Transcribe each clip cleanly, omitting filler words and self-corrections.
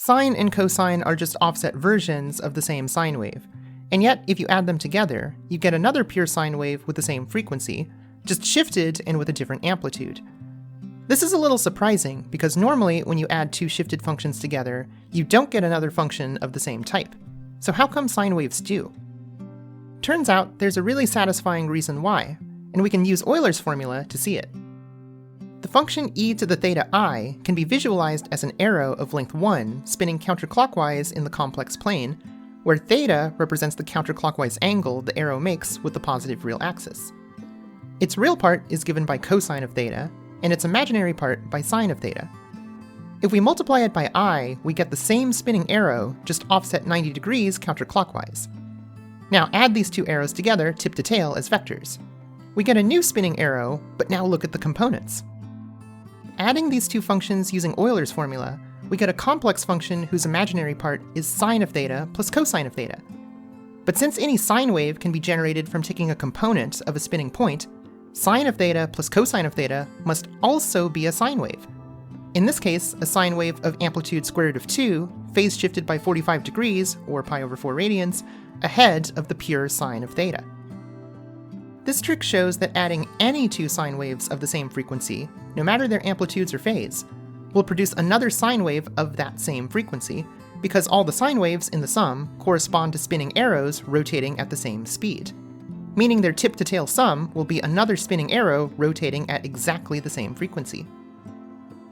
Sine and cosine are just offset versions of the same sine wave, and yet if you add them together, you get another pure sine wave with the same frequency, just shifted and with a different amplitude. This is a little surprising, because normally when you add two shifted functions together, you don't get another function of the same type. So how come sine waves do? Turns out there's a really satisfying reason why, and we can use Euler's formula to see it. The function e to the theta I can be visualized as an arrow of length 1 spinning counterclockwise in the complex plane, where theta represents the counterclockwise angle the arrow makes with the positive real axis. Its real part is given by cosine of theta, and its imaginary part by sine of theta. If we multiply it by I, we get the same spinning arrow, just offset 90 degrees counterclockwise. Now add these two arrows together tip to tail as vectors. We get a new spinning arrow, but now look at the components. Adding these two functions using Euler's formula, we get a complex function whose imaginary part is sine of theta plus cosine of theta. But since any sine wave can be generated from taking a component of a spinning point, sine of theta plus cosine of theta must also be a sine wave. In this case, a sine wave of amplitude square root of 2, phase shifted by 45 degrees, or pi over 4 radians, ahead of the pure sine of theta. This trick shows that adding any two sine waves of the same frequency, no matter their amplitudes or phase, will produce another sine wave of that same frequency, because all the sine waves in the sum correspond to spinning arrows rotating at the same speed, meaning their tip-to-tail sum will be another spinning arrow rotating at exactly the same frequency.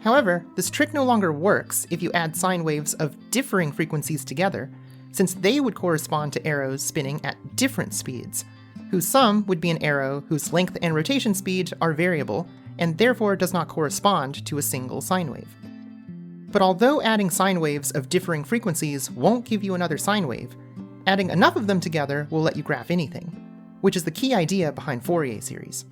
However, this trick no longer works if you add sine waves of differing frequencies together, since they would correspond to arrows spinning at different speeds, whose sum would be an arrow whose length and rotation speed are variable, and therefore does not correspond to a single sine wave. But although adding sine waves of differing frequencies won't give you another sine wave, adding enough of them together will let you graph anything, which is the key idea behind Fourier series.